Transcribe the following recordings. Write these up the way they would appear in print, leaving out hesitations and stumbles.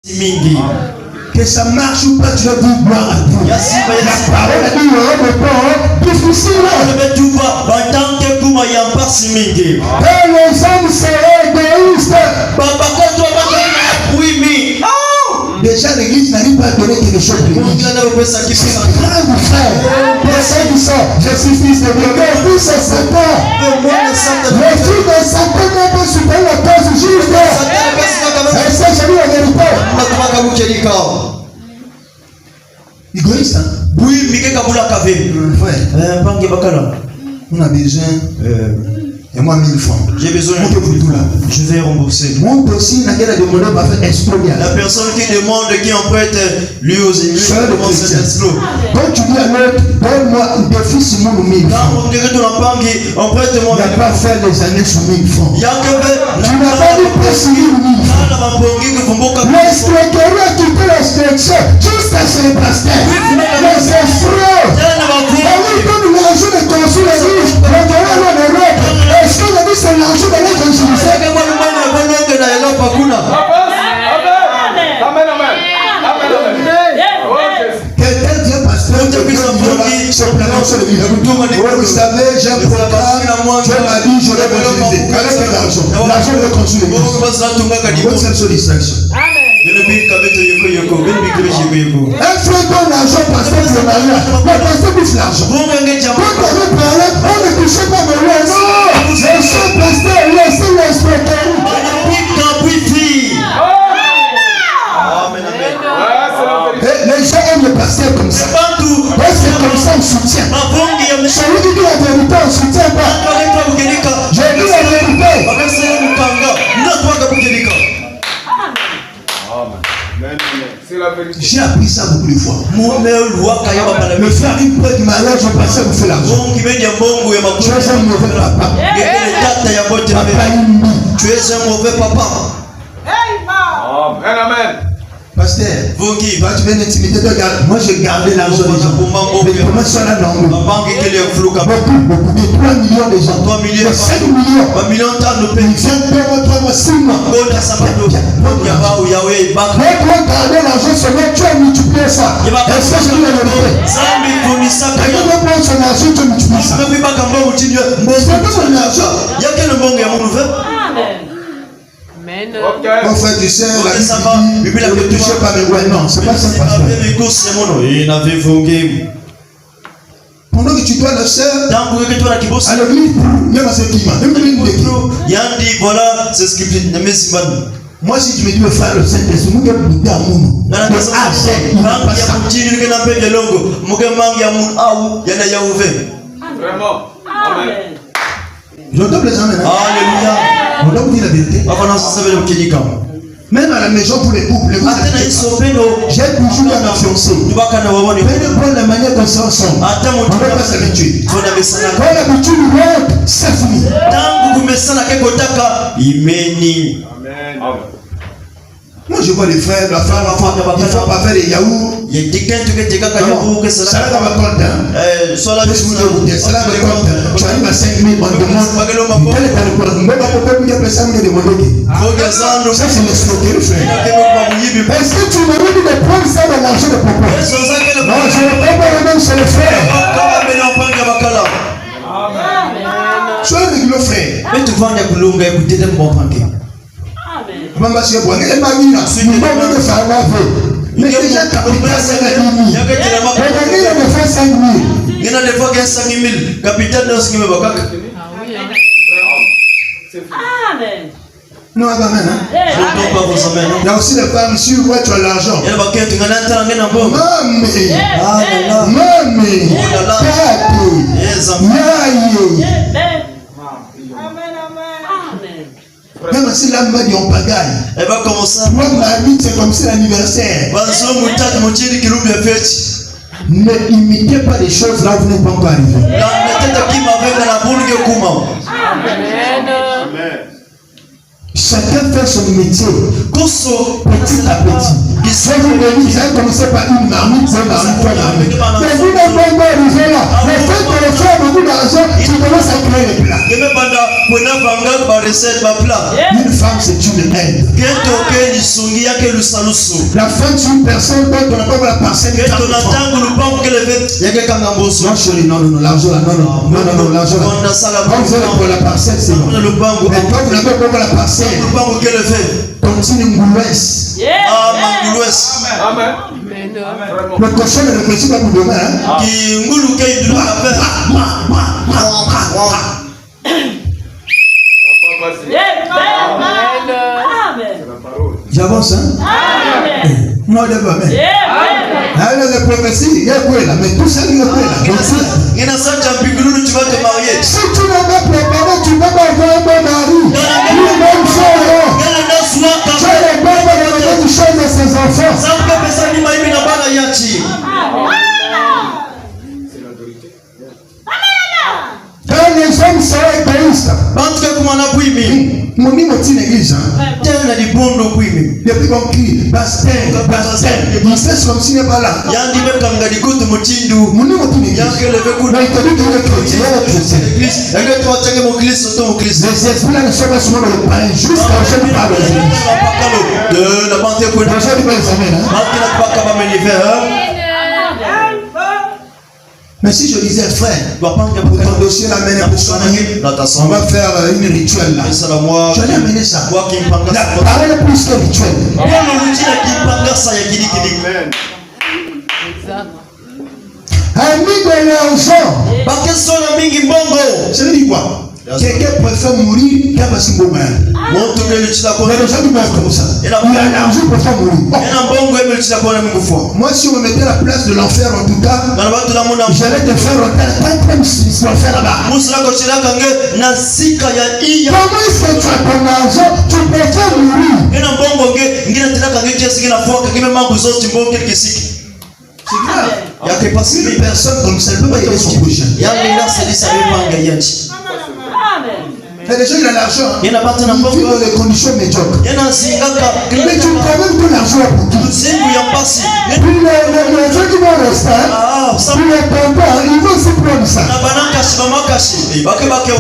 Que ça marche ou pas, tu vas dire gloire à Dieu. La parole a dit, il y aura des temps difficiles. Et les hommes seraient égoïstes. Déjà, l'église n'arrive pas à donner quelque chose de l'église. C'est grave, frère. Personne dit ça. Je suis fils de Dieu. Mais fils de Satan. Le fils de Satan n'est pas super la cause juste. Et ça, j'ai dit la vérité. Égoïste, hein? Oui, mais qu'est-ce que vous l'avez? On a besoin. Et moi 1000 francs. J'ai besoin de tout là. Je vais rembourser. Mon dossier n'a qu'à demander à faire exploser. La personne qui demande, qui emprunte, lui aux ennemis, donc tu dis à l'autre, donne-moi un défi sur mon 1000 francs. Il n'y a pas fait des années sur 1000 francs. Tu n'as pas dit pas sur 1000 francs. L'escroquerie a quitté l'extraction jusqu'à ce pasteur. Les escrocs. Comme l'argent de construire l'église, le dollar est l'Europe. Est-ce qu'on a dit c'est l'argent de la construction? Quelqu'un dit pasteur, vous savez, j'ai un programme, Dieu m'a dit, je vais l'utiliser. Avec quel argent? L'argent de construire l'église. Votre seule distraction. Un frère donne l'argent parce que c'est le mariage. Mais parce que c'est l'argent. Quand on veut parler, on ne touche pas de loin. Non! Laissez pasteur, laissez l'escroquerie. Les gens aiment le pasteur comme ça. Et c'est comme ça on soutient. Celui qui dit la vérité, on ne soutient pas. Je dis la vérité. J'ai appris ça beaucoup de fois. Le frère il peut du mariage, le pasteur vous fait l'argent. Tu es un mauvais papa. Tu es un mauvais papa. Amen. Pasteur, tu viens d'intimider, moi j'ai gardé l'argent des gens. Mais comment ça là non? Beaucoup, mais 3 millions de gens. 5 millions. Ils viennent 2 mois, 6 mois. Mais toi garder l'argent seulement, tu as multiplié ça. Est-ce que je dis la vérité? Tu as prendre son argent, tu multiplies ça. C'est pas mon argent. Mon frère, tu sais, la Bible ne touche pas mes lois. Non, c'est pas ça. Pendant que tu dois le faire, à l'église, même à ce climat, voilà, c'est ce qui moi, si tu me dis, frère, le Saint-Esprit, je vais vous dire à mon Vraiment. Amen. J'entends les gens maintenant. Alléluia. On doit vous dire la vérité. Même à la maison pour les couples, j'ai toujours eu un fiancé. Peu importe la manière qu'on s'en sort, on ne va pas s'habituer. Quand l'habitude monte, c'est fini. Moi je vois les frères, la femme, il ne faut pas faire les yaourts. Ça va compte. Ça va compte. Tu arrives à 5 000, on te demande. Ça c'est l'escroquerie, frère. Est-ce que tu m'aurais dit de prendre ça dans l'argent de papa? Non, je ne vais pas le même chez les frères. Tu es un rigolo, frère. Maman, c'est bon. Elle m'a mis là. Mais déjà, tu as pris 5 000. Il y a fait 5 000. Il y a des fois qui ont 5 000. Capitaine de ce qui me va. Amen. Non, amen. Je ne donne pas vos amens. Il y a aussi des femmes sur quoi tu as l'argent. Il y a des gens qui ont l'argent. Même si l'âme dit on pagaille. Elle va commencer. Moi, ma vie, c'est comme si l'anniversaire. Ne imitez pas les choses là où vous n'êtes pas encore arrivé. Chacun fait son métier. Petit à petit. Si vous avez commencé par une marmite, c'est marmite, mais vous n'avez pas encore arrivé là. Le fait que les frères vous beaucoup d'argent, tu commences à créer les plats. Une femme, c'est une aide. La femme, c'est une personne dont on n'a pas la parcelle. Non, chérie, non, l'argent là, non, l'argent là. Quand vous allez pour la parcelle, c'est bon. Mais quand vous n'avez pas la parcelle, continue Ngoulouès. Amen. Le cochon ne réfléchit pas pour demain. Hein? J'avance, hein? Non, il n'y a pas même. La prophétie, il y a quoi là? Mais tout ça, il y a quoi là? Si tu n'as pas préparé, tu ne peux pas avoir un bon mari. Lui-même seul. Tu as les bons dans les choses de ses enfants. Quand les hommes sont égoïstes, mon niveau de l'église, depuis qu'on crie, pasteur, il se laisse comme s'il n'est pas là. Mon niveau de l'église, mais il te dit qu'il est chrétien. Les esprits là ne sont pas souvent le pain, juste quand je lui parle aux églises. Mais si je disais frère, ton dossier l'amène pour soigner, on va faire une rituel là. Je vais amener ça. La parole est plus que rituel. Ami de l'argent. Ça veut dire quoi? Quelqu'un préfère mourir qu'un passé bon mal. Mais les gens qui pensent comme ça. Il a l'argent préfère mourir. Moi, si on me mettait à la place de l'enfer, en tout cas, j'allais te faire l'enfer là-bas. Comment est-ce que tu as ton argent, tu préfères mourir? C'est grave. Il y a une personne comme ça, elle ne peut pas aider son prochain. Mais les gens, il a l'argent. Il vit dans les conditions médiocres. Mais tu prends même tout l'argent pour tout. Puis les gens qui vont rester, puis les pampans, ils vont aussi prendre ça.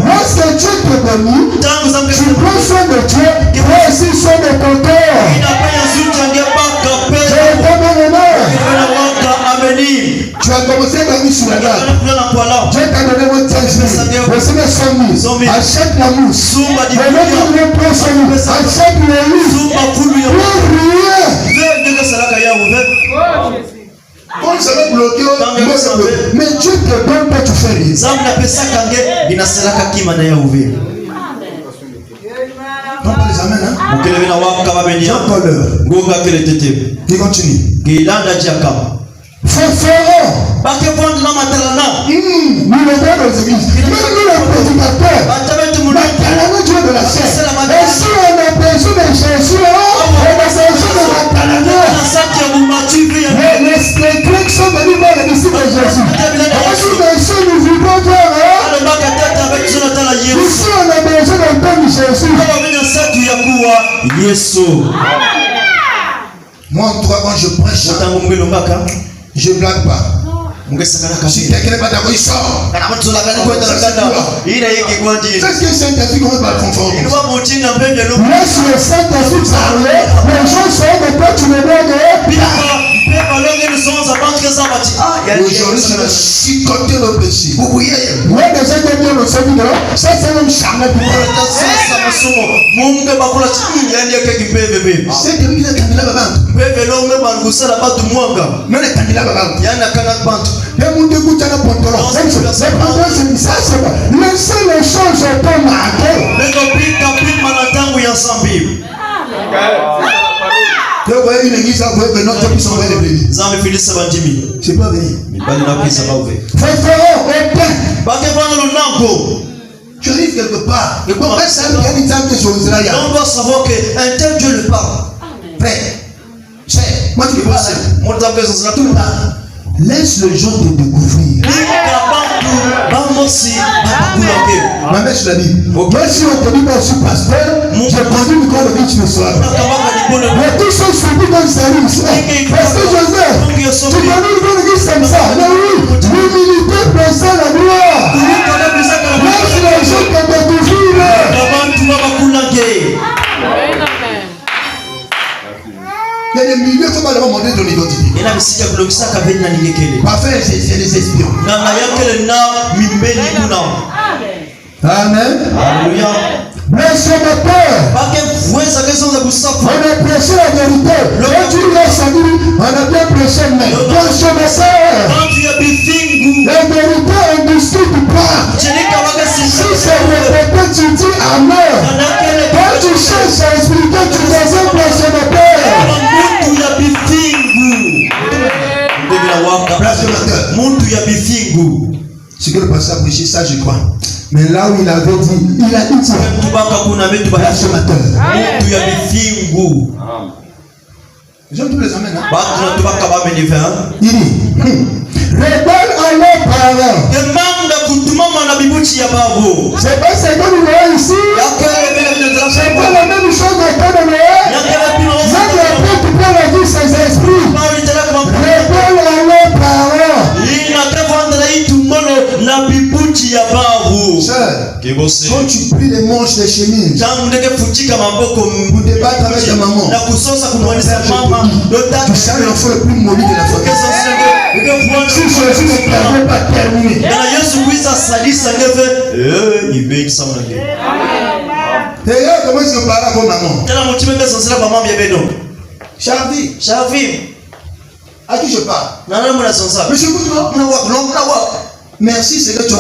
Lorsque Dieu te bénit, tu prends soin de Dieu, prends aussi soin de ton corps. Tu as commencé à gagner sur la table. Dieu t'a donné mon 15 000. Recevez 100 000. Achète la mousse. Achète le lit. Quand ça va bloquer, mais Dieu te donne pas, tu fais rien. On parle les amènes, hein? Jean-Paul. Il continue. Pharaon. Nous les donnons aux églises. Même nous les prédicateurs. Matalana Dieu de la chair. Et si on a besoin de Jésus, on a besoin de Matalana. Les Grecs sont venus voir les disciples de Jésus. Ici nous vivons voir. Ici on a besoin d'entendre Jésus. Moi en toi quand je prêche, je blague pas. Si quelqu'un n'est pas d'accord, il sort. Qu'est-ce que Saint-Esprit commence par conformer? Laisse le Saint-Esprit parler. Les gens sont de toi, tu les vois. Aujourd'hui, je vais chicoter le péché. Vous voyez? Moi, déjà, j'ai bien le Seigneur. Ça, c'est un charme pour moi. C'est que lui, il est candidat à la banque. Mais les candidats à la banque. Et mon dégoût, il y a un pantalon. Laissez les choses tomber à terre. Vous voyez une église, vous voyez que notre qui sont venus les bénis. C'est pas venu. Tu arrives quelque part. Et quand on va savoir qu'il y a une table de choses là, on doit savoir qu'un tel Dieu le parle. Frère, moi tu peux passer. Laisse le gens te découvrir. Ma mère, je l'ai dit. Moi, si on te dit que je suis pasteur, j'ai conduit le corps de vie, tu ne sois pas. Mais tout ça, je suis dit dans le service. Parce que Joseph, tu connais le corps de vie comme ça. Mais oui, l'humilité précède la gloire. milieux, il faut pas leur montrer ton identité. Parfait, c'est des espions. Amen. Alléluia. Mais ce matin, on a prêché la vérité. Quand tu laisses ça dire, on a bien prêché, mais dans ce matin, la vérité, on ne discute pas. Si c'est répété, tu dis Amen. Quand tu cherches à expliquer, tu désires pour ce matin. Place de matin. C'est que le pasteur a prêché ça, je crois. Mais là où il avait dit, il a dit ça. Place ce matin. J'aime tous les amens. Il dit, rebelle à leurs parents. C'est pas ce que nous voyons ici. C'est pas la même chose que nous voyons. Même après, tu peux la dire ses esprits. Rebelle à leurs parents. Sœur, quand tu plies les manches des chemises pour débattre avec ta maman, tu sens l'enfant le plus maudit de la famille. Si Jésus ne t'avait pas terminé, d'ailleurs, comment est-ce que parle à vos mamans? Charvi, à qui je parle? Monsieur merci, c'est que tu as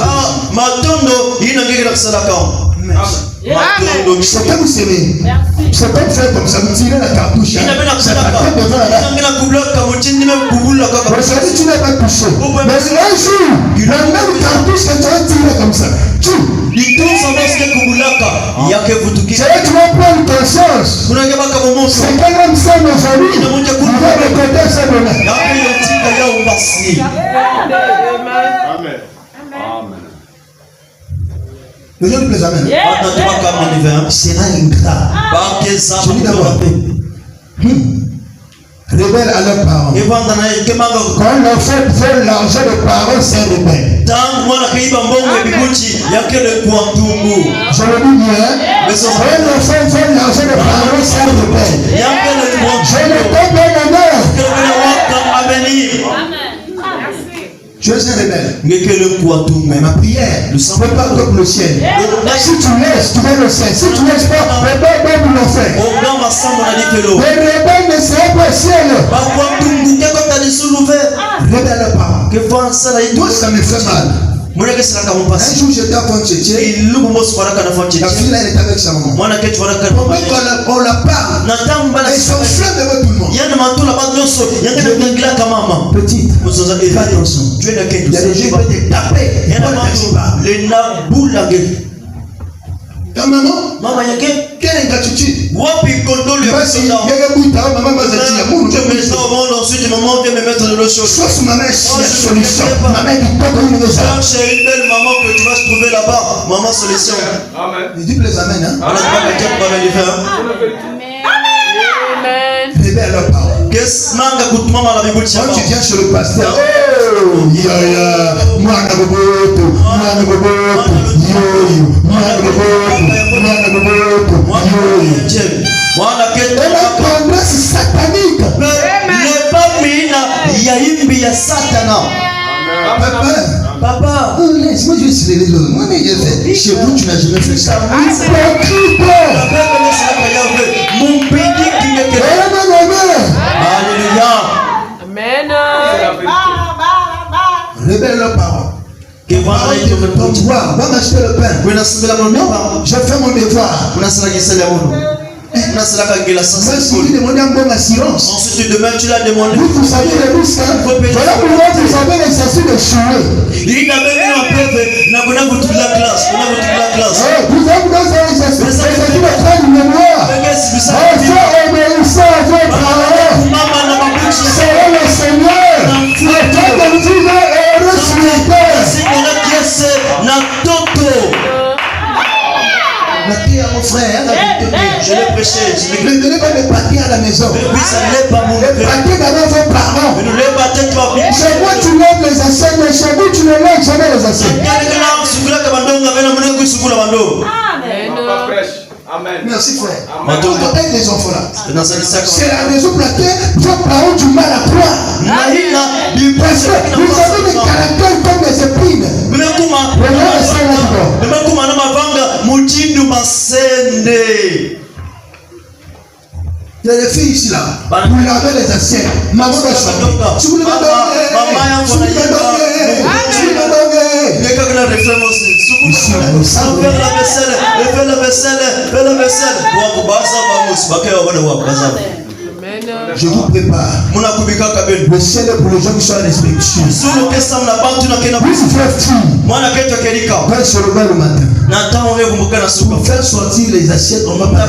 c'est que vous savez. C'est pas faire comme ça, vous tirez la cartouche. Ça t'attend devant la aujourd'hui, tu n'as pas touché. Mais un jour, la même cartouche que tu as tiré comme ça. C'est là que tu vas prendre conscience. C'est quand même ça, nos amis. On va récolter ça demain. Amen. Le jour du plaisir, amen. C'est ingrat. Je dis d'abord, rebelle à leurs parents. Quand l'enfant vole l'argent des parents, c'est rebelle. Je le dis bien. Quand l'enfant vole l'argent des parents, c'est rebelle. Je ne t'ai pas tu es un rebelle. Mais ma prière ne semble pas comme le ciel. Si tu laisses, tu vas le ciel. Si tu laisses pas, rebelle va nous l'enfer. Les rebelles ne seraient pas au ciel. Rebelle pas. Moi, ça me fait mal. Un jour j'étais à Foncheche. La fille là elle était avec sa maman. On la parle. Et son frère devant tout le monde. Petite, fais attention. Il y a des gens qui peuvent te taper. Ta maman, quelle ingratitude. Ensuite, maman vient me mettre de l'eau chaude. Soit ma mère, c'est la solution. Ma mère dit pas comme une maison. C'est une belle maman que tu vas trouver là-bas. Maman solution. Amen. Il dit les amen. Amen. Rebelle à leur parole. Quand tu viens chez le pasteur, la tendresse satanique. Papa, laisse-moi juste les deux. Moi, mais chez vous, tu n'as jamais fait ça. Alléluia. Amen. Rebelle leurs parents. Va m'acheter le pain. Je fais mon devoir. Ensuite, demain, tu l'as demandé. Vous savez les risques. Voilà pourquoi vous avez l'exercice de chouer. Vous avez dans l'exercice de prendre une mémoire. Obéissez à votre parent. C'est le Seigneur. Afin de vous vivre heureux sur la terre. Mon frère, je l'ai prêché. Ne donnez pas de pâté à la maison. Le pâté d'abord vos parents. Chez moi tu lèves les assiettes, mais chez vous tu ne lèves jamais les assiettes. Amen. Merci frère. Amen. Donc avec les enfants là. C'est la raison pour laquelle vos parents ont du mal à croire. Parce que vous avez des caractères comme les épines. Il y a des filles ici là. Vous lavez les assiettes. Maman va chanter. Si vous voulez me donner. Je vous prépare. Le ciel est pour les gens qui sont respectueux. Oui, frère, quand se lève le matin, pour faire sortir les assiettes, on va pas.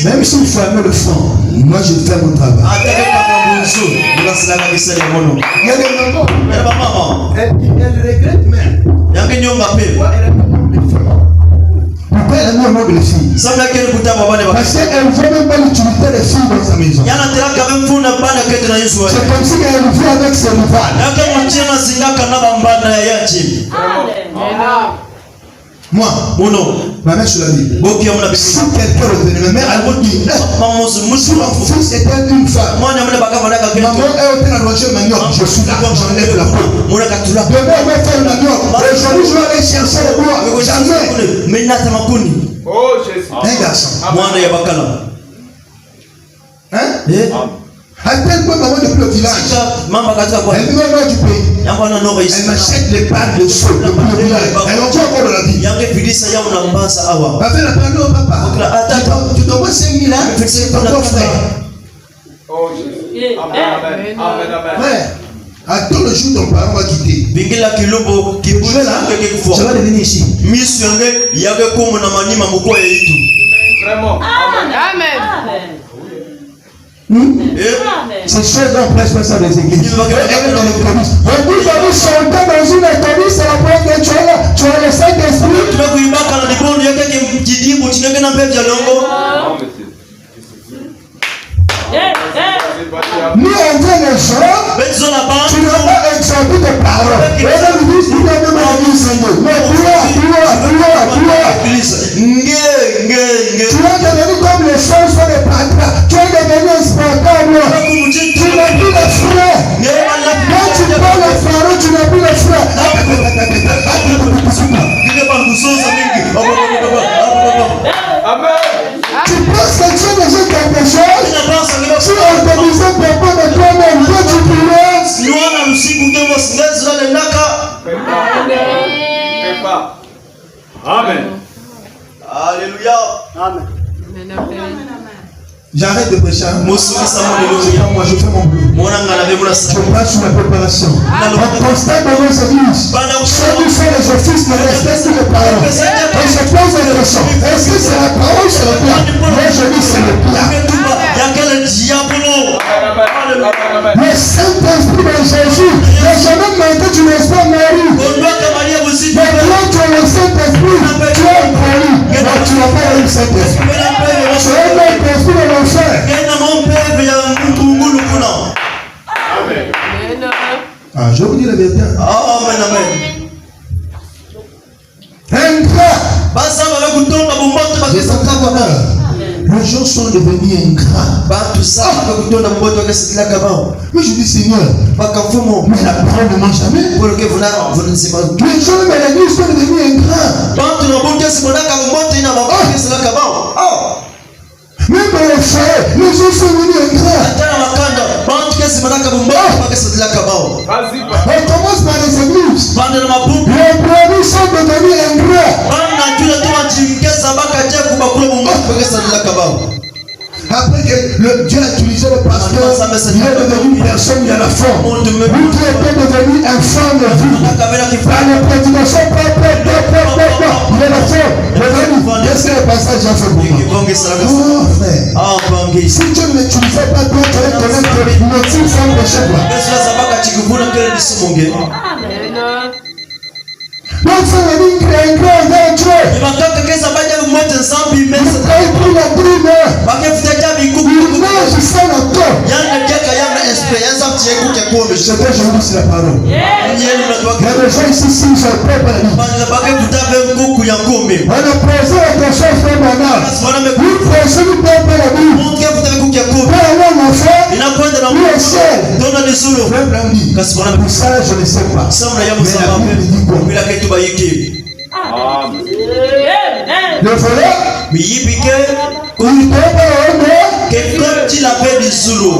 Même si vous fermez le front, moi je fais mon travail. Il y a des mamans, elles regrettent même. Pourquoi elle a mis un nom de fille? Parce qu'elle ne veut même pas l'utilité des filles dans sa maison. C'est comme si elle vit avec ses rivales. Moi, ma mère sur la vie. Si quelqu'un retenait ma mère, elle va dire si mon fils était une femme, maman est au téléphone, je suis là, j'enlève la peau. Demain, on va faire la nuit. Aujourd'hui, je vais aller chercher le bois. Jamais. Oh Jésus. Un garçon. Hein? À tel point, maman depuis le village. Elle vient au nord du pays. Elle m'achète les pâtes de saut depuis le village. Elle en tient encore de la vie. Elle fait la pâte, non, papa. Tu t'envoies 5 000 ans, c'est ton frère. Oh Jésus. Amen. Amen. Ouais. Attends le jour où ton parent va quitter. Tu es là, tu vas devenir ici. Vraiment. Amen. C'est cher dans presque ça des églises. Elle est dans l'église. On dit que vous chantez dans une église, c'est la première que tu es là. Tu as le Saint-Esprit. Nous on vient les gens, tu n'as pas exempté de paroles. Et là, nous disons, nous avons même dit Seigneur. Mais gloire. Tu vas devenir comme les choses sont les patrons. Tu vas devenir un spectacle. Tu n'as plus de frères. Quand tu parles de frères, tu n'as plus de frères. Amen. Tu penses que tu es déjà quelque chose? Tu as organisé pour pas de toi-même. Toi, tu pourrais. Amen. Alléluia. Amen. J'arrête de prêcher. Moi, je fais mon boulot. Je passe sur la préparation. On constate dans nos églises. Ceux qui font les offices ne respectent les paroles. Et je pose une question. Est-ce que c'est la parole ou c'est le plat? Moi, je dis c'est le plat. Le Saint-Esprit de Jésus n'a jamais demandé tu n'es pas Marie. Mais quand tu as le Saint-Esprit, tu es Marie. Mais tu n'as pas eu le Saint-Esprit. Tu es l'Esprit de l'enfer. Ah, je vous dis la vérité. Ingrat. Les gens sont devenus ingrats. Mais je dis Seigneur, mais la parole ne ment jamais. Les gens de l'église sont devenus ingrats. Même les frères, les gens sont devenus ingrats. On commence par les églises. Les brebis sont devenus ingrats. Après que Dieu a utilisé le pasteur, il est devenu une personne, il a la forme. Lui qui était devenu un femme de vie. Par les prédications, il est la forme. Qu'est-ce que le passage a fait pour moi? Oh frère. Si Dieu ne m'utilisait pas, toi tu allais connaître notre femme de chez toi. Donc ça veut dire qu'il y a un grand Dieu. Il paye pour la prime. Il nage sans la tête. C'est que je vous dis la parole. Il y a des gens ici, si ils sont prêts pour la vie. On a posé la question frère Bernard. Vous prêchez vous prêts pour la vie. Pour avoir l'enfant, lui est seul. Frère Bernard dit, pour ça je ne sais pas. Mais la Bible dit quoi? Le volet, il tombe que comme tu l'avais du Zulu.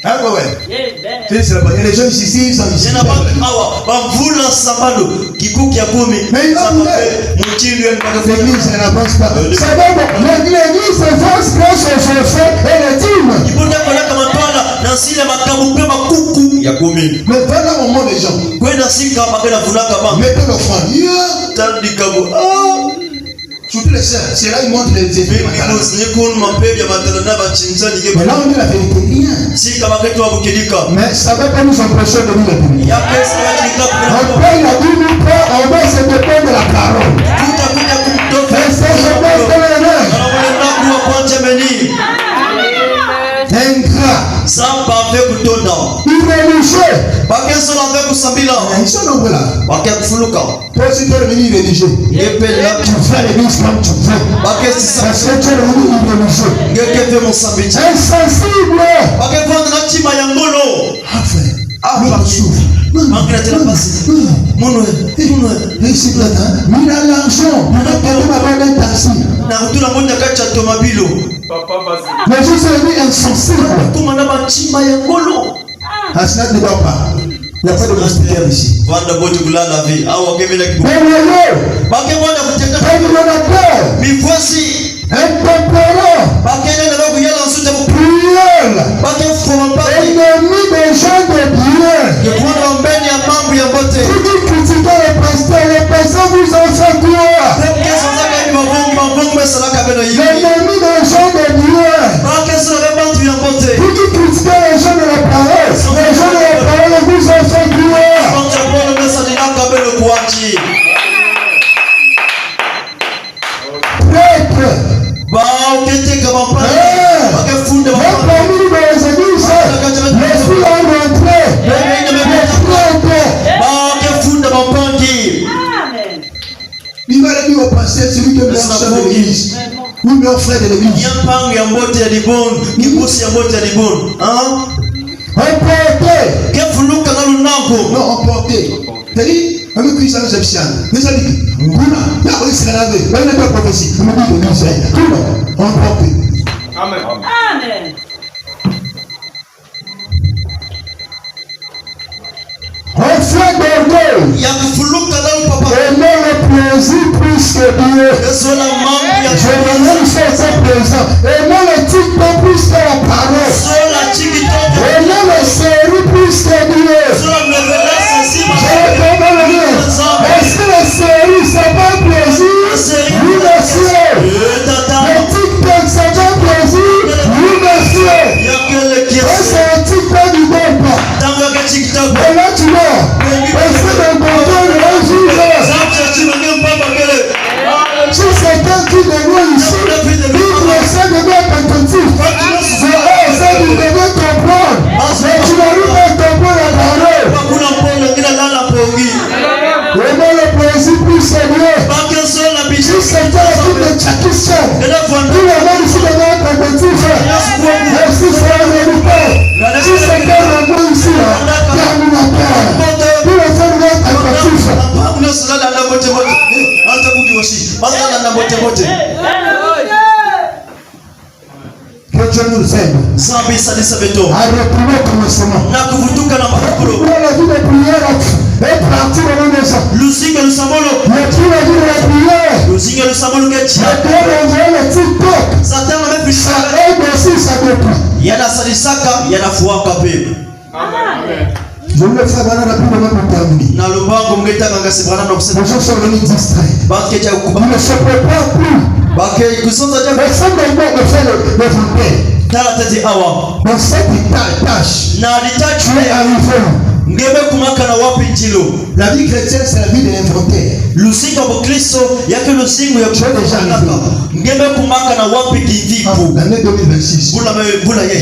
Ah ouais. Il y a des gens ici, ils sont ici. Mais l'église n'avance pas. L'église avance grâce aux enfants et les dîmes. Mais pendant le moment des gens, mettez l'offrande. Surtout les sœurs, c'est là ils montrent les effets. Mais là on dit la vérité, rien. Mais ça ne va pas nous empêcher de lire la Bible. On paye la Bible, on va se dépendre de la parole. Mais c'est je pense que les ingrat, irréligieux. Ils sont nombreux là. Toi aussi tu es devenu irréligieux. Tu fais l'église comme tu veux. Parce que tu es devenu irréligieux. Insensible. Il a l'argent. Mais je suis devenu insensible. Asnat ne dort pas. Il n'y a pas de mystère ici. Mais voici intemporel, cruel, ennemi des gens de Dieu. Vous dites critiquer les pasteurs vous en faites quoi? L'ennemi des gens de Dieu. Vous dites critiquer les gens de la parole. Les gens de la parole vous en faites quoi? Prêtre. Même parmi les églises, l'esprit a rentré. Il va le dire au pasteur, celui qui est meilleur chef de l'église. Ou meilleur frère de l'église. Emporté. Non, emporté. C'est-à-dire, on me crie ça dans Epsian. Les amis, on a c'est la veille. On n'a pas prophétie. On me dit de l'Israël. Tout le monde, emporté. Amen. Amen. Un frère d'orgueil. Aimer le plaisir plus que Dieu. Je me faire ça présent. Aimer le TikTok plus que la parole. Aimer le série plus que Dieu. Est-ce que la série ça fait plaisir? Oui, monsieur. Le TikTok ça fait plaisir? Oui, monsieur. Est-ce que le TikTok du bon pas? Et là tu vois, est-ce que le contrôle de la joue? Si c'est quelqu'un qui devient ici, il essaie de mettre attentif. C'est essaie de comprendre. Mais tu n'arrives pas à comprendre la parole. Vraiment le plaisir plus c'est mieux. Si c'est quelqu'un de Tchakistan, il a même ici de mettre attentif. Merci frère de l'État. Si c'est quelqu'un ici, terminateur, il essaie de mettre attentif. Que Dieu nous aide à retrouver au commencement. La vie de prière est partie de nos maisons. Le plus la vie de la prière. Le TikTok. Ça aide aussi, ça dépend. Je voulais faire la rapidement pour terminer. Les gens sont venus distraits. Ils ne se préparent plus. Personne ne fait le vampire. Dans cette tâche, tu es arrivé. kilo. La vie chrétienne, c'est la vie de l'inventaire. Lusinga wa Kristo yake lusinga ya kushaka. Ngeme kumaka na wapi kivipu. L'année 2026.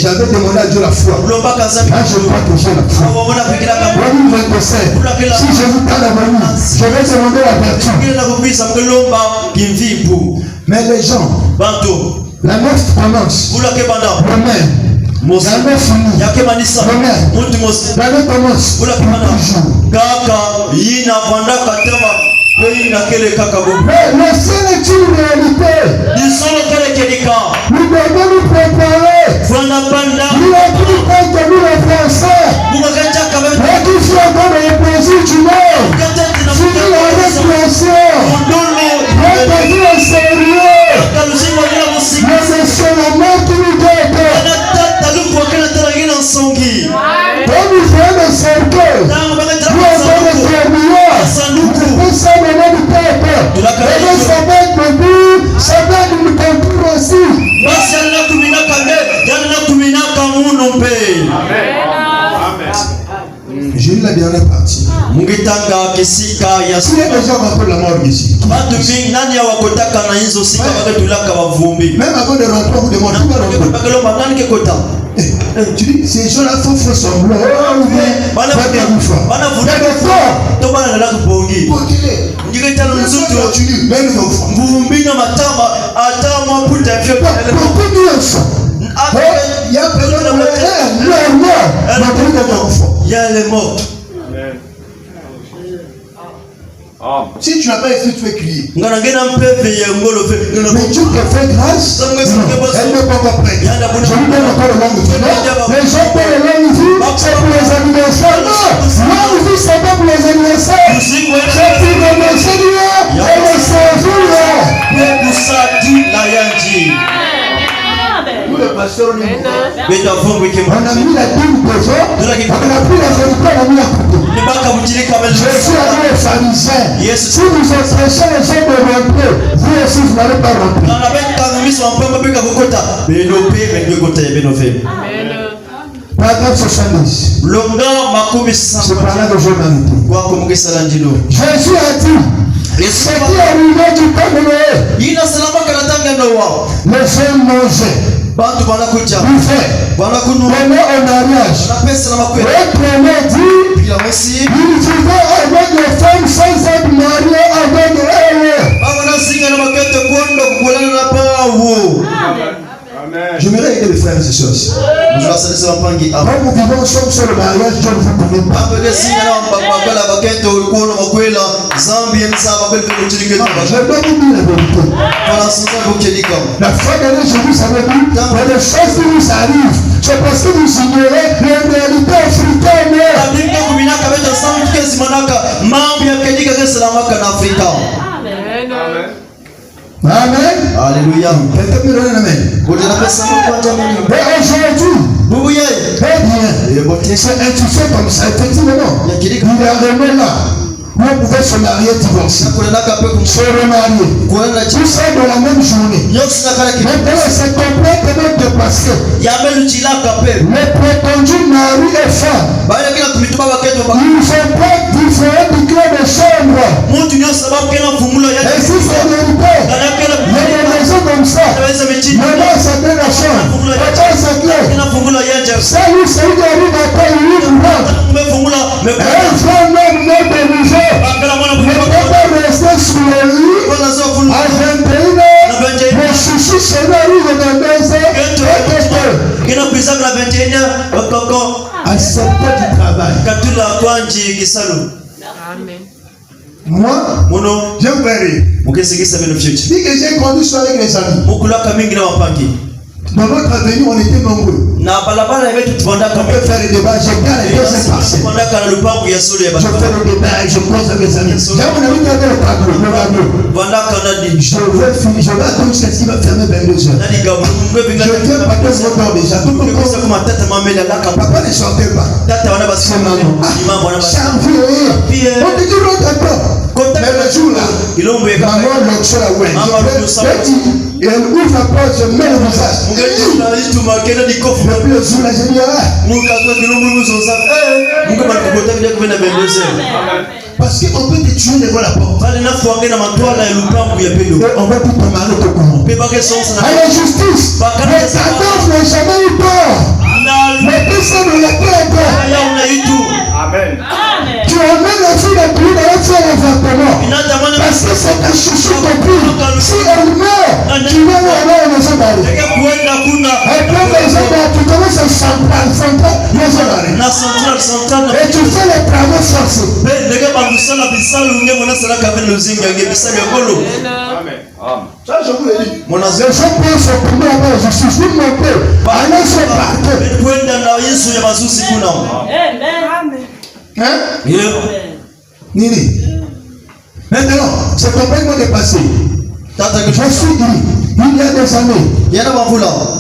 J'avais demandé à Dieu la foi. Lomba kaza. Là, je crois que j'ai la foi. Waona fikira kama. 2027. Si je vous parle à ma vie, je vais demander la vertu. Ngena kubisa mgelomba kivipu. Mais les gens, Banto. la neuf commence. Bulake banda. Amen. La neuf finit. Yake manisa. Amen. Muntu mos. La neuf commence. Bulake banda. Kaka yina vanda katema. Mais le ciel est une réalité. Nous devons nous préparer. Il a pris compte de nous les Français. Mais qui sont encore les plaisirs du monde. Fini la répression. Retenez au sérieux. Mais c'est la mort qui nous guette. Quand nous faisons le cercueil, nous avons le fermier. Nous sommes le nom du peuple. Et nous sommes debout, ça va nous conclure aussi. J'ai lu la dernière partie. Si les gens rappellent la mort ici. Même avant de rentrer, on vous demande qui va rentrer. Tu dis, ces gens-là font faux semblant. Si tu n'as pas essayé, tu es crier. Mais Dieu te fait grâce. Elle n'est pas encore prête. Je lui donne encore le langue vie. Les gens pour le langue vie, c'est pour les anniversaires. Non, langue vie, c'est pas pour les anniversaires. C'est pour remercier Dieu et le servir. Nous les pasteurs, on a mis la dîme des autres, on a pris la vérité, on a mis la couteau. Je suis allé aux pharisiens. Si vous empêchez les gens de rentrer, vous aussi vous n'allez pas rentrer. Paragraphe 70. C'est par là que je m'arrête. Jésus a dit, ce qui est arrivé du temps de Noé, les gens mangeaient. Bantu wanakuja Prenez un mariage. Prenez dit, il vivait avec les femmes sans être marié avec elles. J'aimerais aider les frères et sœurs. Quand nous vivons ensemble sur le mariage, Dieu ne vous connaît pas. Je dois vous dire la vérité. La foi de Jésus, ça veut dire que les choses qui nous arrivent, c'est parce que vous ignorez la réalité africaine. Amen. Alléluia. Quelqu'un me donne un amen. Mais aujourd'hui, c'est intitulé comme ça, effectivement. Il est arrivé là. Vous pouvez se marier, divorcer. Se remarier. Tout ça dans la même journée. Maintenant, c'est complètement dépassé. Les prétendus mari et femme, ils sont pas différents du clan de chambre. Et si c'est vérité, il y a des maisons comme ça. Maintenant, ça fait la chambre. Papa, c'est clair. Salut, c'est une arrive à terre, il rentre. Un grand homme n'est pas bougé. Ne peut pas rester sur le lit à 21h. Le chouchou se arrive dans 2 heures. Accepter du travail. Moi, je me verrai. Dis que j'ai conduit ça avec les amis. Dans notre avenue, on était nombreux. On peut faire le débat. Je garde les deux parcelles. Je fais le débat et je pose avec mes amis. J'ai mon ami qui avait le tableau. Je vais finir. Je vais attendre jusqu'à ce qu'il va fermer 22h. Je viens pas de ce temps déjà. Tout le monde. Papa ne chantait pas. C'est maman. Chanvier. On dit tout l'autre temps. Mais le jour là, maman fonction là, ouais. Et elle ouvre la porte, je mets le visage. Et puis le jour là, je dis, parce qu'on peut te tuer devant la porte. Et on va tout te marier au courant. À la justice, les cadavres n'ont jamais eu peur. Mais personne ne l'a peur. Amen. Tu emmènes la fille de plus dans la fille à l'avortement. Parce que c'est un chouchou de plus. Si elle meurt, tu vas aller à la maison d'aller. Et puis les gens tu commences à central maison d'aller. Et tu fais les travaux forcés. Ça, je vous le dis. Les gens pensent au premier avant, je suis venu monter. Allez, c'est parti. Hein? Nini. Maintenant, c'est complètement dépassé. Je suis dit, il y a des années.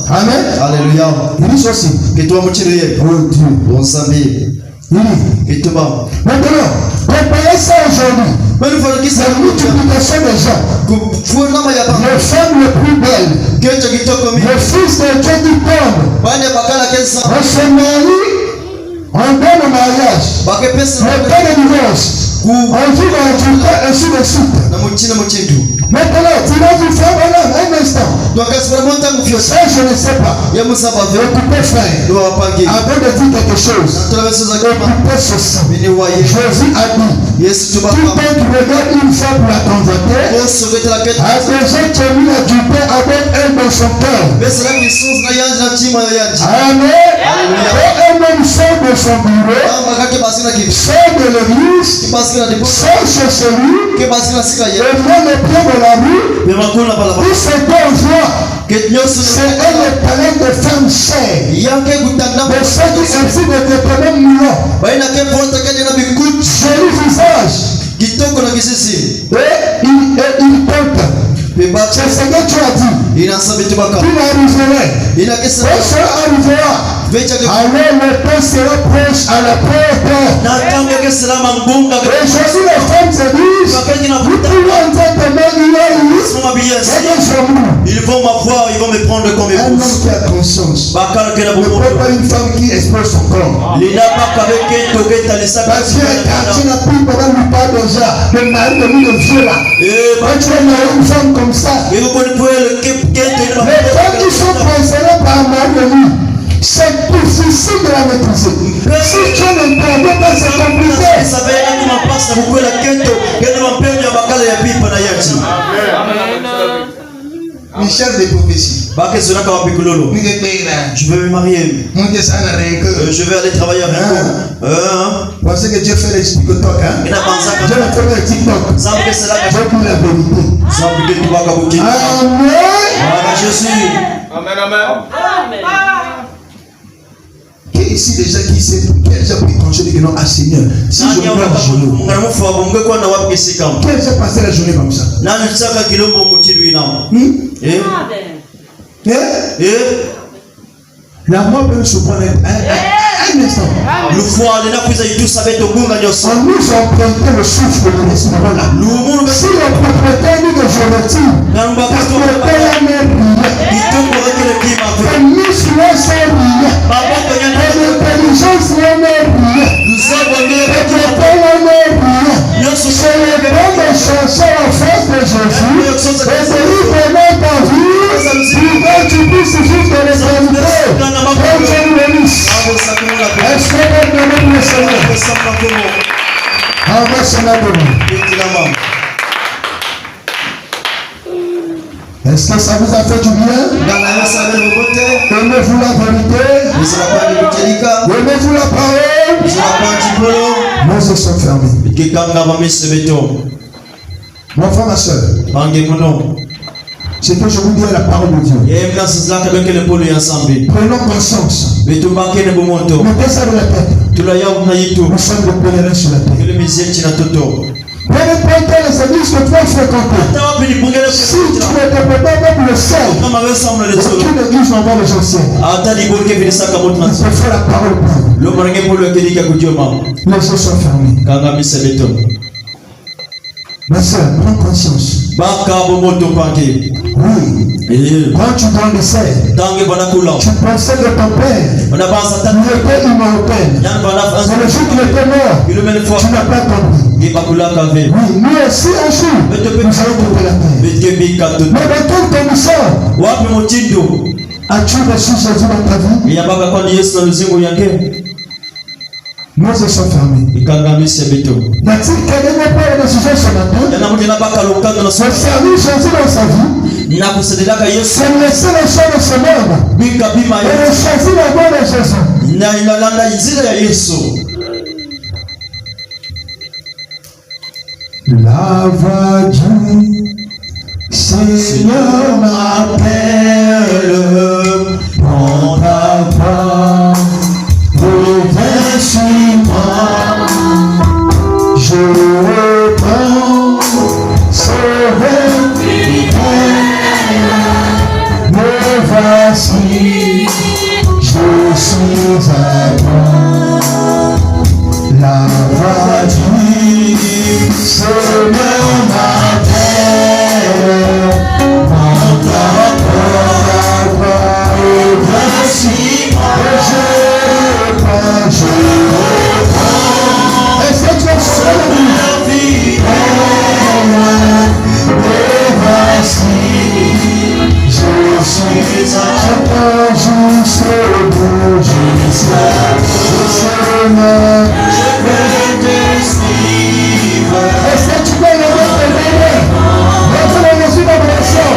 Amen. Alléluia. Il dit ceci. Que toi, mon Dieu. Oh Dieu. Bon samedi. Maintenant, préparez ça aujourd'hui. La multiplication des gens. Les femmes les plus belles. Les fils de Dieu qui tombent. On se marie. On donne le mariage. On donne le divorce. On vit dans le ainsi de suite. Maintenant, tu vas vous faire un instant. Ça, je ne sais pas. Écoutez, frère. Avant de dire quelque chose, écoutez ceci. Jésus a dit, quiconque regarde une femme pour la convoiter, a déjà tenu la duper avec elle dans son cœur. Amen. Et un homme sort de son bureau, sort de l'église, sort chez celui, et met le pied dans la rue, il se voit. C'est elle le palais de femmes chères. De ceux qui ainsi de même moulants. Joli visage. Et il porte. C'est ce que tu as dit. Il arriverait. Quand cela arrivera, alors le temps sera proche à la porte. Et Jésus, les femmes se disent, vous pouvez entrer demain, ils vont m'avoir, ils vont me prendre comme un homme qui a conscience ne peut pas une femme qui expose son corps. Parce que le quartier n'a plus de lui parle déjà. Le mari de lui le vieux là. Quand tu es marié une femme comme ça, les femmes qui sont concernées par un mari de lui, c'est difficile de la maîtriser. Si tu ne comprends pas, c'est compliqué. Michel des prophéties. Je veux me marier. Je vais aller travailler avec vous. Pensez que Dieu fait les TikTok, hein? Dieu ne fait pas les TikTok. Dieu dit la vérité. Amen. Amen, amen. Qui est ici déjà qui sait qui a déjà pris congé de non à Seigneur? Si je meurs, je loue. Qui a déjà passé la journée comme ça? La mort peut nous surprendre un instant. On nous a emprunté le souffle de l'esprit là. Si le propriétaire dit que je retire, le propriétaire n'est rien. Le muscle n'est rien. L'intelligence n'est rien. Le propriétaire n'est rien. C'est le bon de chercher la face de Jésus. Et celui qui met ta vie, tu puisses vivre de l'éternité. Est-ce que vous aimez le Seigneur? Envoie son abonnement. Est-ce que ça vous a fait du bien? Aimez-vous la vérité? Aimez-vous la parole? Nos yeux sont fermés. Mon frère, ma soeur, c'est que je vous dis la parole de Dieu. Prenons conscience. Mettez ça dans la tête. Nous sommes des pèlerins sur la terre. Peu importe les églises que tu as fréquentées, si tu ne te prépares pas pour le ciel, aucune église n'envoie les gens ciel. Il faut faire la parole pour les yeux sont fermés. Ma soeur, prends conscience. Oui. Quand tu grandissais, tu pensais que ton père était immortel. C'est le jour qu'il était mort. Tu n'as pas compris. Oui, nous aussi un jour, nous allons quitter la terre. Mais dans ton commission, as-tu reçu Jésus dans ta vie? Nous sommes fermés. N'a-t-il qu'un pas de sujet ce matin? Le service Jésus dans sa vie, c'est laisser les choses de ce monde et de choisir la voie de Jésus. La voix du Seigneur m'appelle, prends ta part, reviens sur moi, je reprends, sauveur, me voici, je suis à toi. La voix du Seigneur m'appelle, prends ta part, voici moi, je reprends. Est-ce que tu as sauvé la vie? Me voici, je suis à toi jusqu'au bout, jusqu'au Seigneur. Est-ce que tu peux le mettre derrière? Mettre le Jésus dans mon sang.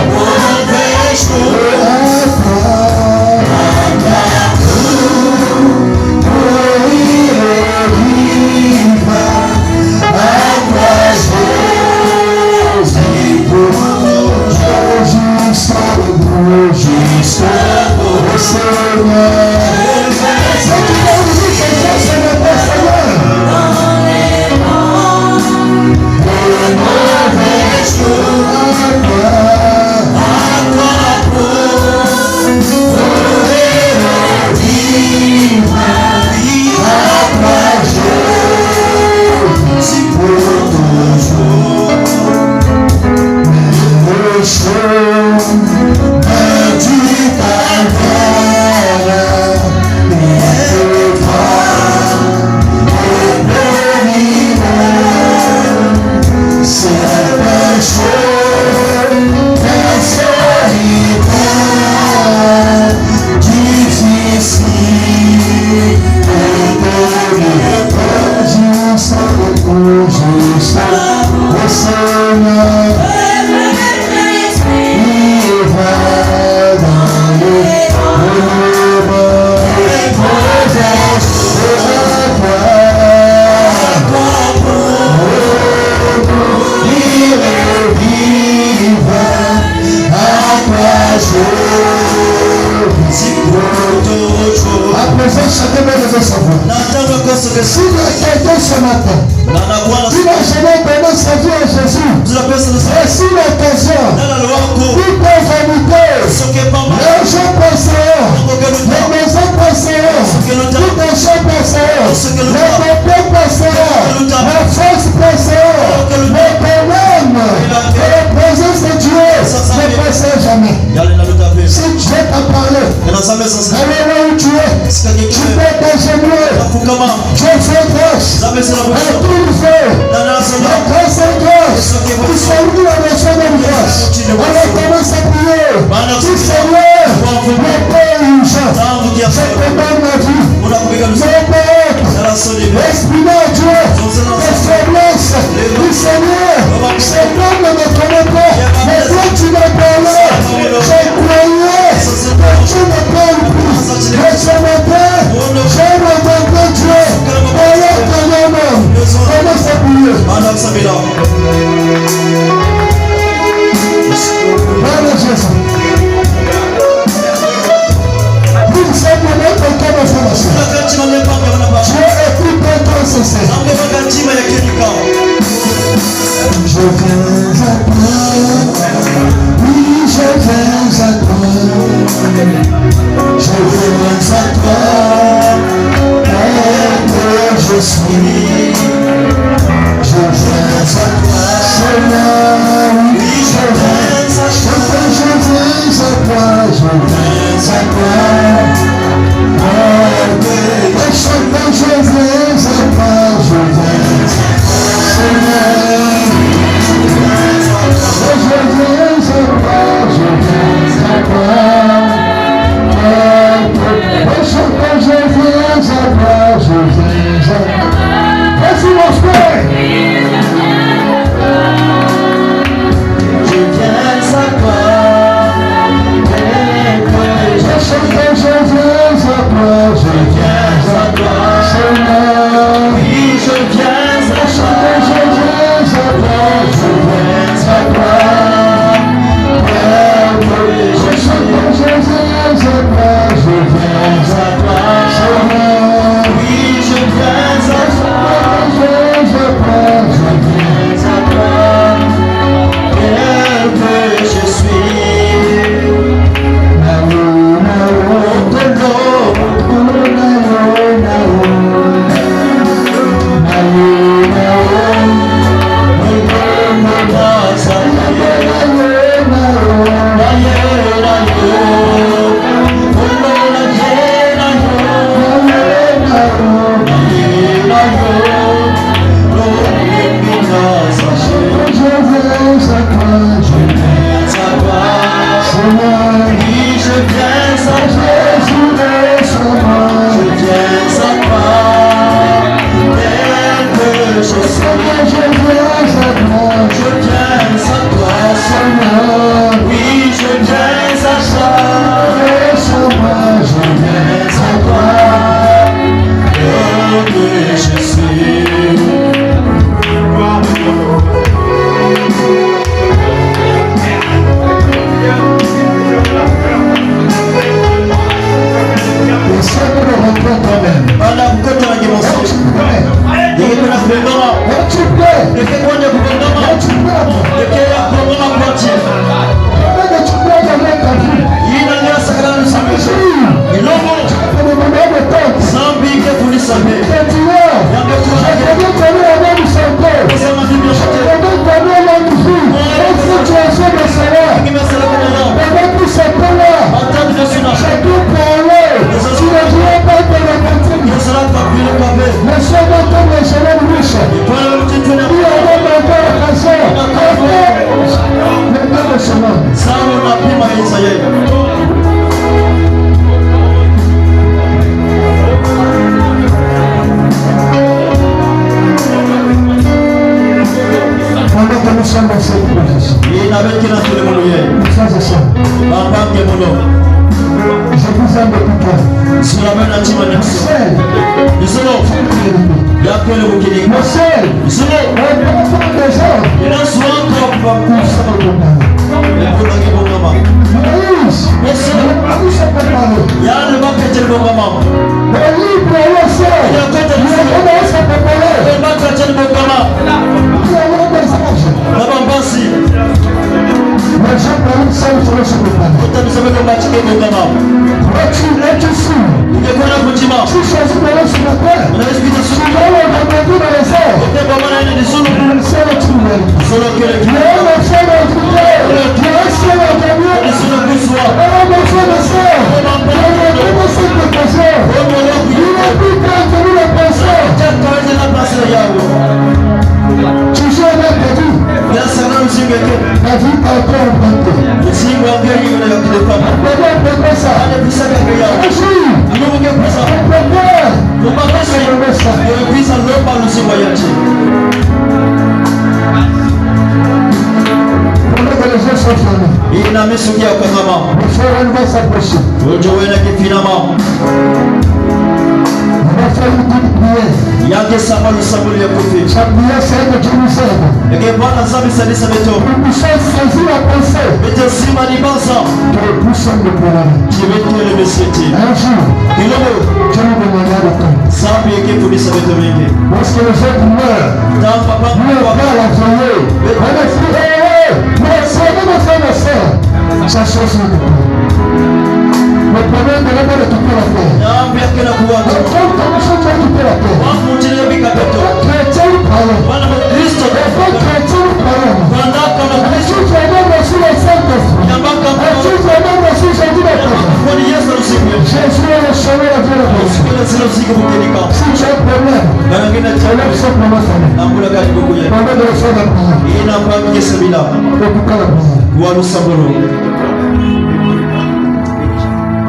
Je viens à toi, Seigneur.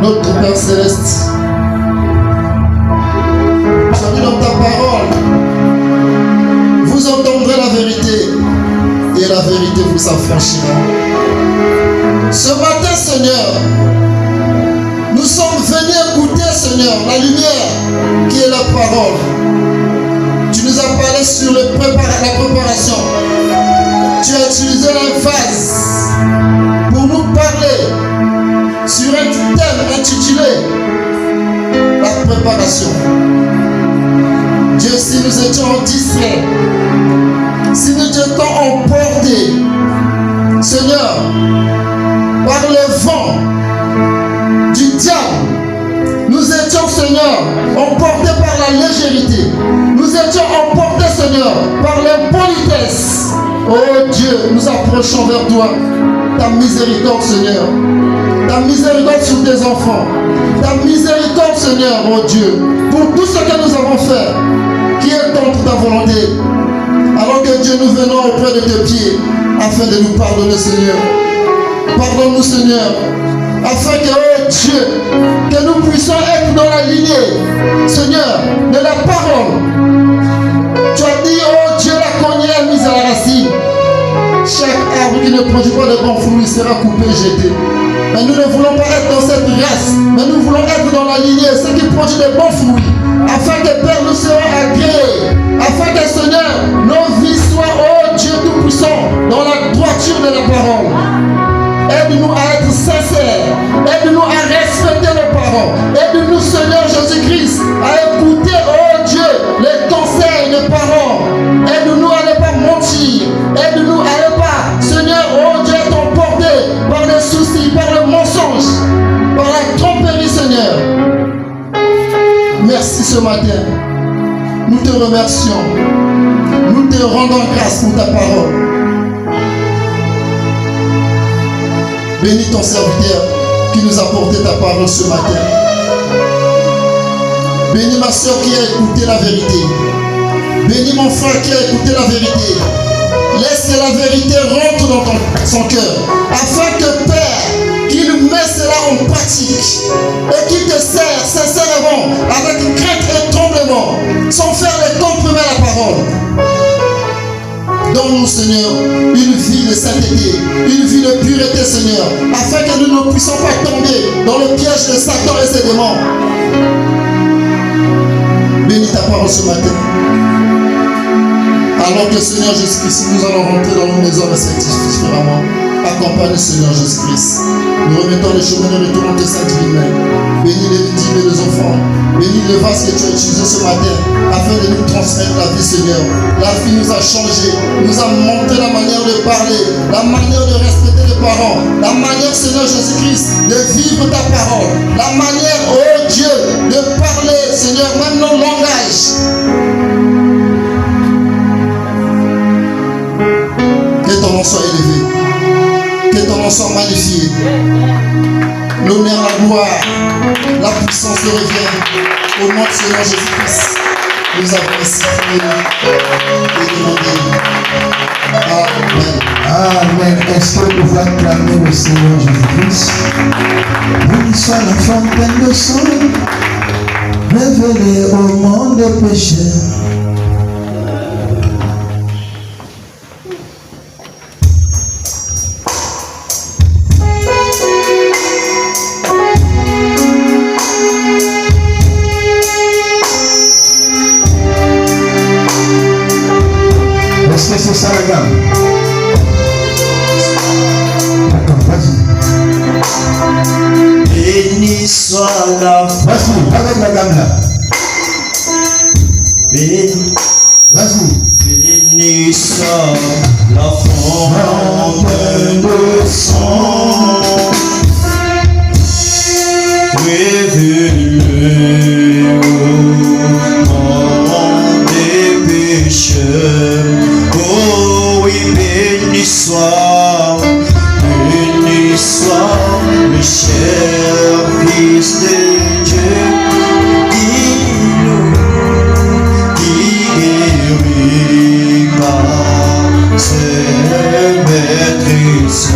Notre Père Céleste, salut dans ta parole, vous entendrez la vérité et la vérité vous affranchira. Ce matin, Seigneur, nous sommes venus écouter, Seigneur, la lumière qui est la parole. Tu nous as parlé sur la préparation. Tu as utilisé un vase pour nous parler sur un thème intitulé la préparation. Dieu, si nous étions distraits, si nous étions emportés, Seigneur, par le vent du diable, nous étions, Seigneur, emportés par la légèreté, nous étions emportés, Seigneur, par l'impolitesse. Oh Dieu, nous approchons vers toi. Ta miséricorde, Seigneur. Ta miséricorde sur tes enfants. Ta miséricorde, Seigneur, oh Dieu, pour tout ce que nous avons fait, qui est contre ta volonté. Alors que Dieu, nous venons auprès de tes pieds, afin de nous pardonner, Seigneur. Pardonne-nous, Seigneur, afin que, oh Dieu, que nous puissions être dans la lignée, Seigneur, de la parole. Tu as dit, oh sera coupé, jeté. Mais nous ne voulons pas être dans cette race, mais nous voulons être dans la lignée, ce qui produit de bons fruits, afin que Père nous serons agréés, afin que Seigneur, nos vies soient, oh Dieu Tout-Puissant, dans la droiture de la parole. Aide-nous à être sincères, aide-nous à respecter nos parents, aide-nous Seigneur Jésus-Christ à écouter, oh Dieu, les conseils de parents. Aide-nous à ne pas mentir, aide-nous à ne pas, Seigneur, oh Dieu, être emporté par les soucis, par le mensonge, par la tromperie, Seigneur. Merci ce matin. Nous te remercions. Nous te rendons grâce pour ta parole. Bénis ton serviteur qui nous a porté ta parole ce matin. Bénis ma soeur qui a écouté la vérité. Bénis mon frère qui a écouté la vérité. Laisse que la vérité rentre dans son cœur, afin que Père, qu'il met cela en pratique et qu'il te sert sincèrement, avec crainte et tremblement, sans faire les compromis à la parole. Donne-nous, Seigneur, une vie de sainteté, une vie de pureté, Seigneur, afin que nous ne puissions pas tomber dans le piège de Satan et ses démons. Bénis ta parole ce matin. Alors que Seigneur Jésus-Christ, nous allons rentrer dans nos maisons respectives différemment. Accompagne le Seigneur Jésus-Christ. Nous remettons les chemins de retour dans tes saintes mains. Bénis les victimes et les enfants. Bénis le vase que tu as utilisé ce matin afin de nous transmettre la vie, Seigneur. La vie nous a changé, nous a montré la manière de parler, la manière de respecter les parents, la manière, Seigneur Jésus-Christ, de vivre ta parole, la manière, oh Dieu, de parler, Seigneur, même nos langages. Que ton nom soit élevé, que ton nom soit magnifié. L'honneur, la gloire, la puissance te revient au nom de Seigneur Jésus-Christ. Nous avons ainsi prié et demandé. Amen. Amen. Est-ce que nous pouvons acclamer le Seigneur Jésus-Christ? Béni soit la fontaine de sang, révélée au monde des pécheurs. Est-ce que c'est ça la gamme? D'accord, vas-y. Béni soit la Vas-y, avec la gamme là. Vas-y. Béni soit la fontaine de sang, révélée au monde des pécheurs. Oh oui, béni soit le cher Fils de Dieu, qui guérit par ses maîtrises.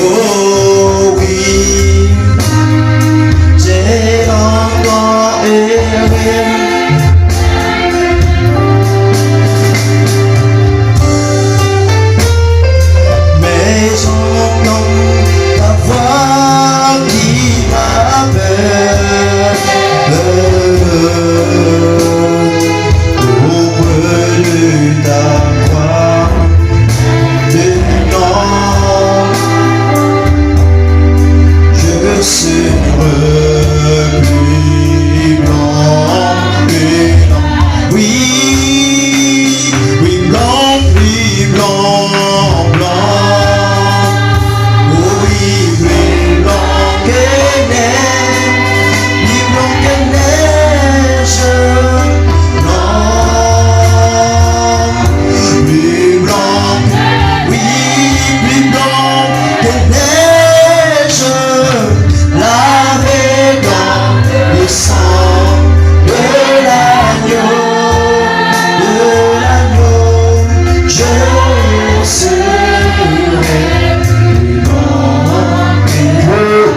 Oh oui, j'ai encore erré. Mais j'entends ta voix qui m'appelle auprès de ta croix de nom. Je suis plus blanc, plus blanc. Oui, oui, blanc, plus blanc, blanc. Oui, plus blanc que neige, plus blanc que neige, blanc, plus blanc, oui, plus blanc que neige, lavé dans le sang de l'agneau, je serai.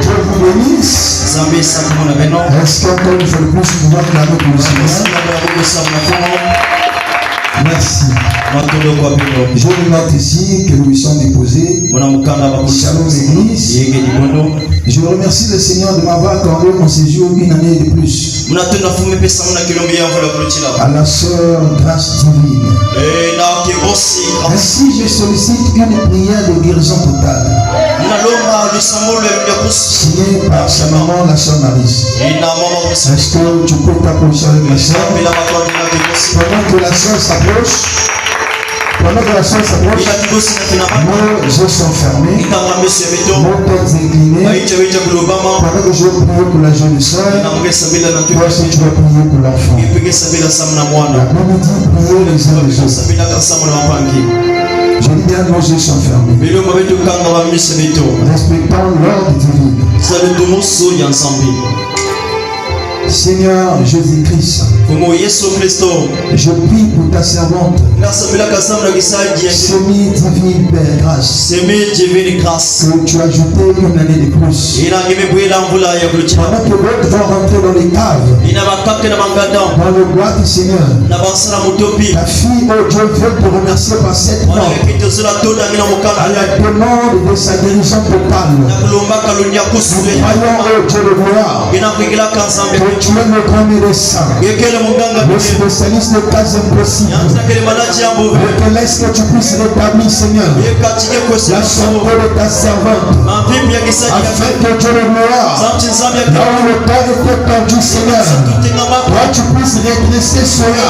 Dieu vous bénisse. Est-ce qu'encore une fois de plus, nous pouvons acclamer pour le Seigneur? Merci. Matondo kwa pendo. Je note ici que nous lui sommes déposés. Shalom Église. Je remercie le Seigneur de m'avoir accordé mon séjour une année de plus. À la sœur Grâce Divine. Ainsi, je sollicite une prière de guérison totale. Signée par sa maman, la sœur Marie. Est-ce que tu peux t'approcher avec la sœur? Pendant que la sœur s'approche, nos yeux sont fermés, nos têtes inclinées. Pendant que je prie pour la jeune sœur, toi aussi tu vas prier pour l'enfant. L'après-midi, priez les uns les autres. Je dis bien, nos yeux sont fermés. Respectons l'ordre divin. Seigneur Jésus-Christ, je prie pour ta servante, semi-divine Père Grâce, que tu as ajouté une année de plus. Pendant que l'autre va rentrer dans les caves, dans le boîte, Seigneur, ta fille, oh Dieu, veut te remercier par cette note, à la demande de sa guérison totale. Nous croyons, oh Dieu de gloire, que tu es le grand médecin, le spécialiste des cas impossibles. Je te laisse que tu puisses rétablir, Seigneur, la santé de ta servante, afin que Dieu de gloire, là où le corps était perdu, Seigneur, toi tu puisses redresser cela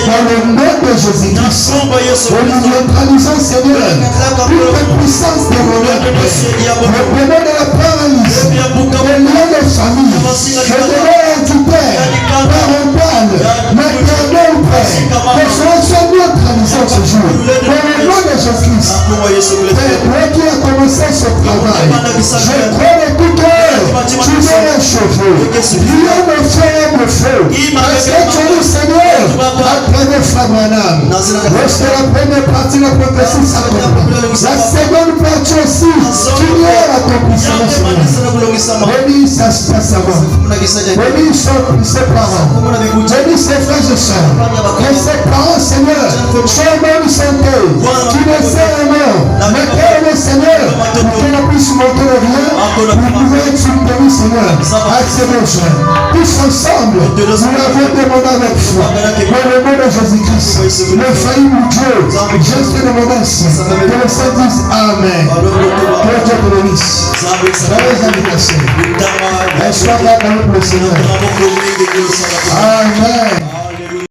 dans le nom de Jésus-Christ. Nous neutralisons, Seigneur, toute puissance démoniaque, le démon de la paralysie, le lien de famille, je demande du Père, parental, maternel, Père, que cela soit neutralisé ce jour. Dans le nom de Jésus-Christ, Père, toi qui as commencé ce travail, je crois de tout cœur, tu m'as achevé. Viens me faire me feu. Parce que tu es le Seigneur, à travers Fabrana. Lorsque la première partie de la prophétie s'accomplit, la seconde partie aussi, tu viens l'accomplissement, Seigneur. Bénis sa servante. Bénis ses parents. Bénis ses frères et sœurs. Et ses parents, Seigneur, soient en bonne santé. Tu le sais, Seigneur. Maintenant, Seigneur, pour qu'elle puisse monter le rien, nous pouvons être soutenus, Seigneur, à ses besoins. Tous ensemble, nous l'avons demandé avec foi. Dans le nom de Jésus-Christ, le faillible Dieu, je te demande ainsi. Que le Saint dise Amen. Que Dieu te bénisse. Joyeux anniversaire. Et sois là pour le Seigneur. Amen.